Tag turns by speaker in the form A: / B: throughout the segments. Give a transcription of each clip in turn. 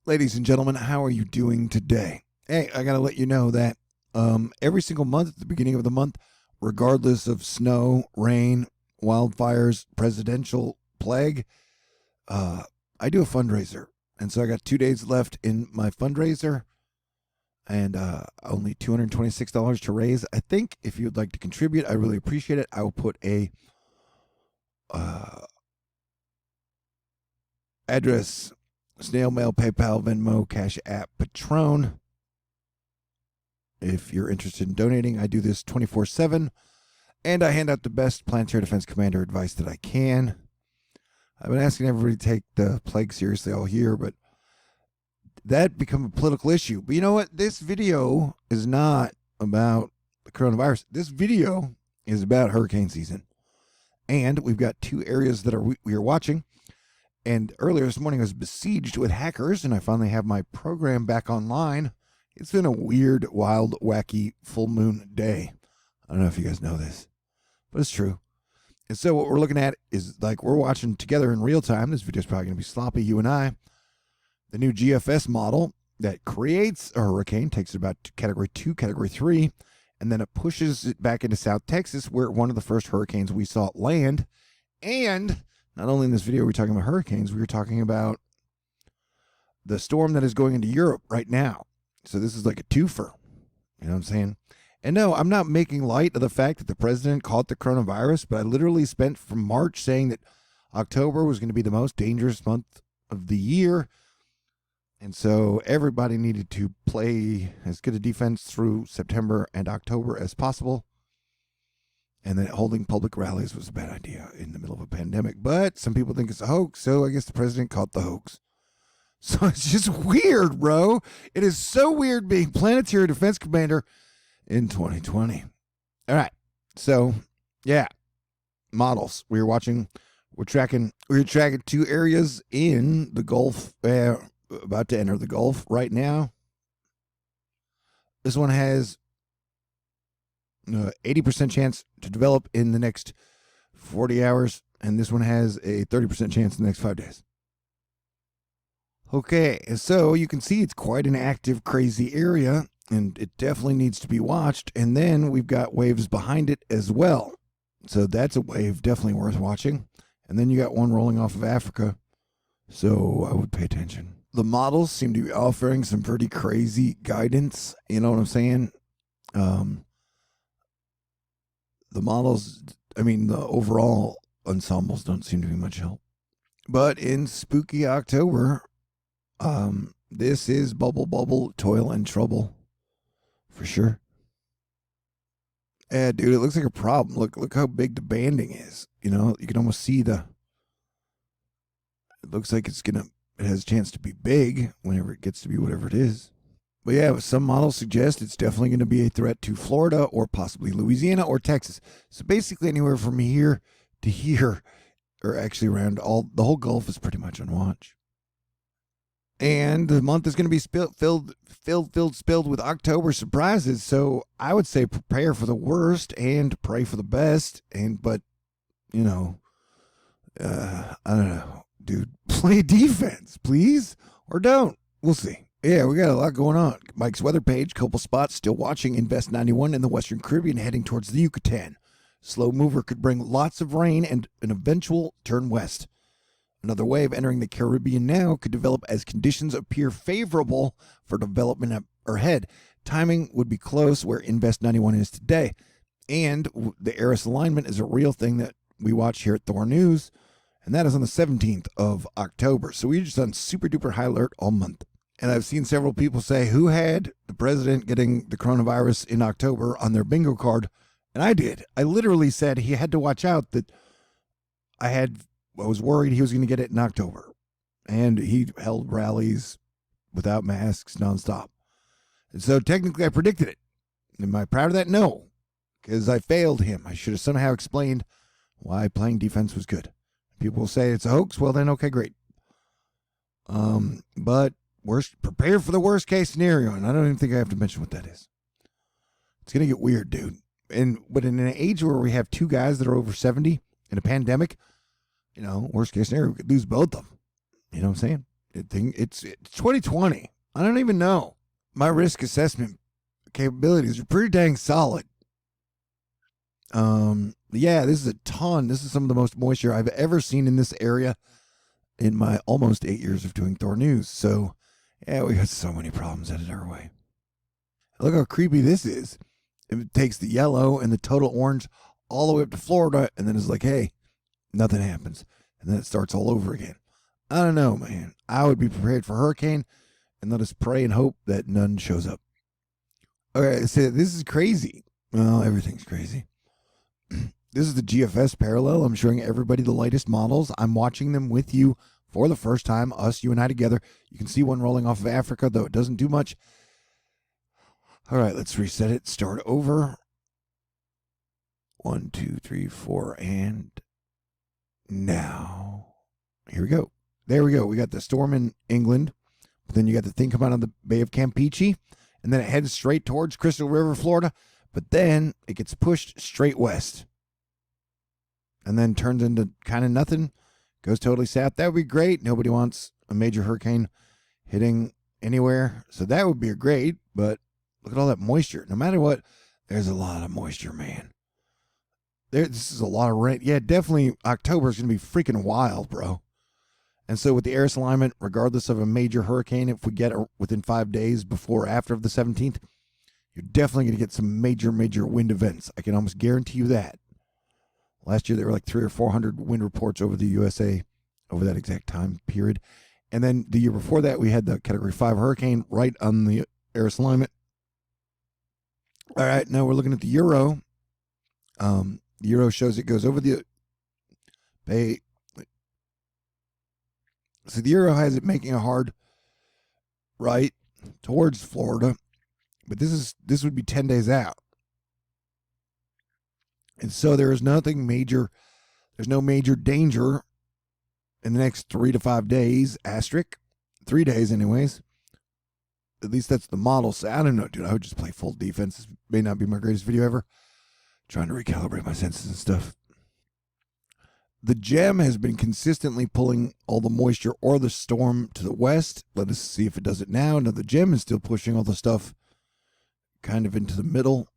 A: Ladies and gentlemen, how are you doing today? Hey, I got to let you know that every single month at the beginning of the month, regardless of snow, rain, wildfires, presidential plague, I do a fundraiser. And so I got 2 days left in my fundraiser and only $226 to raise. I think if you'd like to contribute, I really appreciate it. I will put a address, snail mail, PayPal, Venmo, Cash App, Patron. If you're interested in donating, I do this 24/7, and I hand out the best Planetary Defense Commander advice that I can. I've been asking everybody to take the plague seriously all year, but that become a political issue. But you know what? This video is not about the coronavirus. This video is about hurricane season. And we've got two areas that we are watching. And earlier this morning I was besieged with hackers, and I finally have my program back online. It's been a weird, wild, wacky, full moon day. I don't know if you guys know this, but it's true. And so what we're looking at is like we're watching together in real time. This video's probably going to be sloppy, you and I. The new GFS model that creates a hurricane, takes it about category 2, category 3, and then it pushes it back into South Texas, where one of the first hurricanes we saw land. And not only in this video are we talking about hurricanes, we were talking about the storm that is going into Europe right now. So this is like a twofer. You know what I'm saying? And no, I'm not making light of the fact that the president caught the coronavirus, but I literally spent from March saying that October was going to be the most dangerous month of the year. And so everybody needed to play as good a defense through September and October as possible. And that holding public rallies was a bad idea in the middle of a pandemic. But some people think it's a hoax, so I guess the president caught the hoax. So it's just weird, bro. It is so weird being Planetary Defense Commander in 2020. All right. So, yeah. Models. We're tracking two areas in the Gulf, about to enter the Gulf right now. This one has 80% chance to develop in the next 40 hours, and this one has a 30% chance in the next 5 days. Okay, so you can see it's quite an active, crazy area, and it definitely needs to be watched. And then we've got waves behind it as well. So that's a wave definitely worth watching. And then you got one rolling off of Africa, so I would pay attention. The models seem to be offering some pretty crazy guidance. You know what I'm saying? The models, the overall ensembles don't seem to be much help. But in spooky October, this is bubble, toil, and trouble. For sure. Yeah, dude, it looks like a problem. Look how big the banding is. You know, you can almost see it looks like it has a chance to be big whenever it gets to be whatever it is. But yeah, some models suggest it's definitely going to be a threat to Florida or possibly Louisiana or Texas. So basically anywhere from here to here, or actually around the whole Gulf is pretty much on watch. And the month is going to be filled with October surprises. So I would say prepare for the worst and pray for the best. But I don't know, dude, play defense, please, or don't. We'll see. Yeah, we got a lot going on. Mike's weather page, couple spots still watching Invest 91 in the Western Caribbean heading towards the Yucatan. Slow mover could bring lots of rain and an eventual turn west. Another wave entering the Caribbean now could develop as conditions appear favorable for development ahead. Timing would be close where Invest 91 is today. And the Eris alignment is a real thing that we watch here at THORnews, and that is on the 17th of October. So we're just on super duper high alert all month. And I've seen several people say who had the president getting the coronavirus in October on their bingo card, and I did. I literally said he had to watch out that I was worried he was going to get it in October. And he held rallies without masks nonstop. And so technically I predicted it. Am I proud of that? No, because I failed him. I should have somehow explained why playing defense was good. People will say it's a hoax. Well, then, okay, great. But prepare for the worst case scenario. And I don't even think I have to mention what that is. It's going to get weird, dude. But in an age where we have two guys that are over 70 in a pandemic, worst case scenario, we could lose both of them. You know what I'm saying? It's 2020. I don't even know. My risk assessment capabilities are pretty dang solid. Yeah, this is a ton. This is some of the most moisture I've ever seen in this area in my almost 8 years of doing THORnews. So, yeah, we got so many problems headed our way. Look how creepy this is. It takes the yellow and the total orange all the way up to Florida, and then it's like, hey, nothing happens. And then it starts all over again. I don't know, man. I would be prepared for hurricane, and let us pray and hope that none shows up. Okay, so this is crazy. Well, everything's crazy. This is the GFS parallel. I'm showing everybody the latest models. I'm watching them with you for the first time, us, you, and I together. You can see one rolling off of Africa, though it doesn't do much. All right, let's reset it. Start over. 1, 2, 3, 4, and now. Here we go. There we go. We got the storm in England. But then you got the thing come out of the Bay of Campeche. And then it heads straight towards Crystal River, Florida. But then it gets pushed straight west. And then turns into kind of nothing. Goes totally south. That would be great. Nobody wants a major hurricane hitting anywhere. So that would be great. But look at all that moisture. No matter what, there's a lot of moisture, man. This is a lot of rain. Yeah, definitely October is going to be freaking wild, bro. And so with the air alignment, regardless of a major hurricane, if we get it within 5 days before or after of the 17th, you're definitely going to get some major, major wind events. I can almost guarantee you that. Last year, there were like 300 or 400 wind reports over the USA over that exact time period. And then the year before that, we had the Category 5 hurricane right on the air alignment. All right, now we're looking at the Euro. The Euro shows it goes over the Bay. So the Euro has it making a hard right towards Florida, but this would be 10 days out. And so there is nothing major. There's no major danger in the next 3 to 5 days, asterisk. 3 days anyways. At least that's the model. So I don't know, dude. I would just play full defense. This may not be my greatest video ever. Trying to recalibrate my senses and stuff. The gem has been consistently pulling all the moisture or the storm to the west. Let us see if it does it now. Now the gem is still pushing all the stuff kind of into the middle.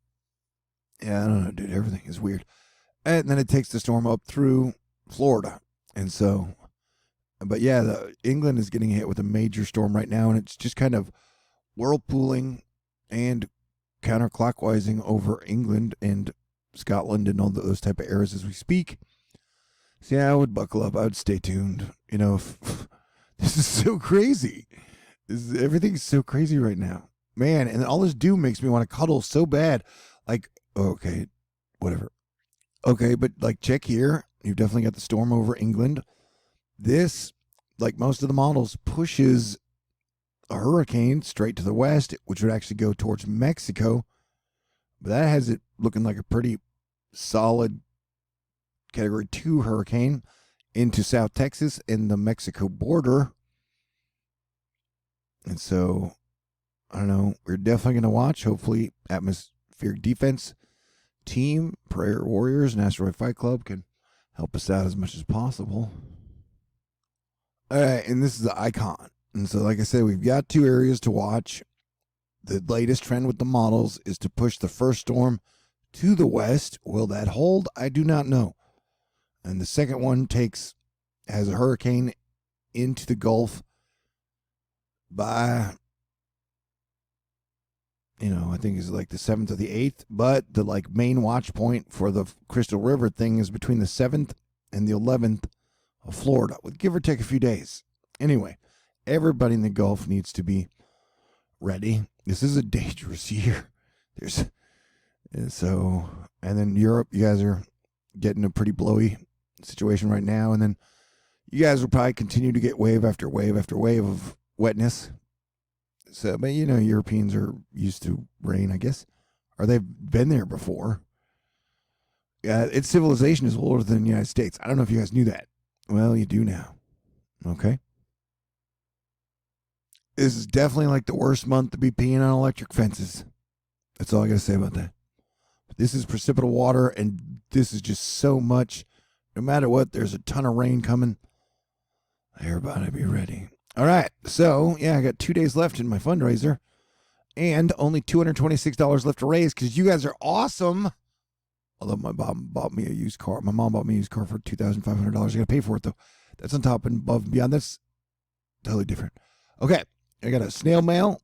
A: Yeah, I don't know, dude. Everything is weird. And then it takes the storm up through Florida. And so, but yeah, England is getting hit with a major storm right now. And it's just kind of whirlpooling and counterclockwise over England and Scotland and all those type of areas as we speak. So yeah, I would buckle up. I would stay tuned. You know, this is so crazy. Everything's so crazy right now, man. And all this doom makes me want to cuddle so bad. Like, okay, whatever. Okay, but like, check here. You've definitely got the storm over England. This, like most of the models, pushes a hurricane straight to the west, which would actually go towards Mexico. But that has it looking like a pretty solid Category 2 hurricane into South Texas and the Mexico border. And so, I don't know, we're definitely going to watch. Hopefully, Atmospheric Defense Team, Prayer Warriors, and Asteroid Fight Club can help us out as much as possible. All right, and this is the icon. And so, like I said, we've got 2 areas to watch. The latest trend with the models is to push the first storm to the west. Will that hold? I do not know. And the second one has a hurricane into the Gulf by, I think it's like the 7th or the 8th. But the like main watch point for the Crystal River thing is between the 7th and the 11th of Florida, with give or take a few days. Anyway, everybody in the Gulf needs to be ready. This is a dangerous year. And then Europe, you guys are getting a pretty blowy situation right now, and then you guys will probably continue to get wave after wave after wave of wetness. So, but Europeans are used to rain, I guess, or they've been there before. Its civilization is older than the United States. I don't know if you guys knew that. Well, you do now. Okay. This is definitely like the worst month to be peeing on electric fences. That's all I got to say about that. This is precipitous water, and this is just so much. No matter what, there's a ton of rain coming. Everybody be ready. All right. So, yeah, I got 2 days left in my fundraiser and only $226 left to raise because you guys are awesome. Although my mom bought me a used car. My mom bought me a used car for $2,500. I got to pay for it, though. That's on top and above and beyond. That's totally different. Okay. I got a snail mail.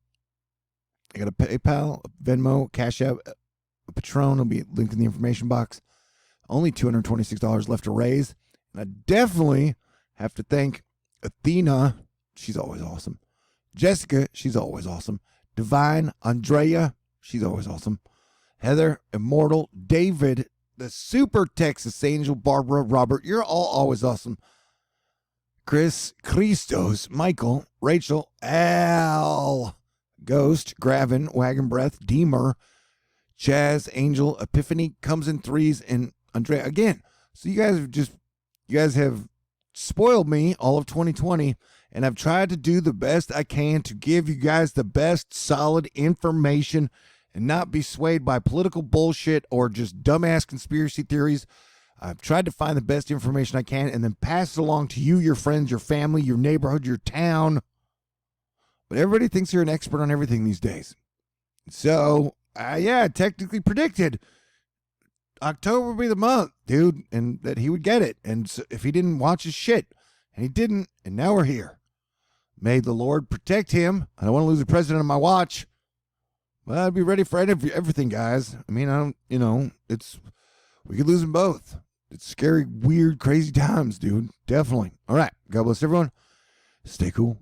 A: I got a PayPal, a Venmo, CashApp, a Patron. Will be linked in the information box. Only $226 left to raise. And I definitely have to thank Athena. She's always awesome. Jessica, she's always awesome. Divine, Andrea, she's always awesome. Heather, Immortal, David, the Super Texas Angel, Barbara, Robert, you're all always awesome. Chris, Christos, Michael, Rachel, Al, Ghost, Gravin, Wagon Breath, Deemer, Chaz, Angel, Epiphany, Comes in Threes, and Andrea. Again, so you guys have spoiled me all of 2020, and I've tried to do the best I can to give you guys the best solid information and not be swayed by political bullshit or just dumbass conspiracy theories. I've tried to find the best information I can and then pass it along to you, your friends, your family, your neighborhood, your town. But everybody thinks you're an expert on everything these days. So, yeah, technically predicted October would be the month, dude, and that he would get it. And so if he didn't watch his shit, and he didn't, and now we're here. May the Lord protect him. I don't want to lose the president on my watch. Well, I'd be ready for everything, guys. I mean, we could lose them both. It's scary, weird, crazy times, dude. Definitely. All right. God bless everyone. Stay cool.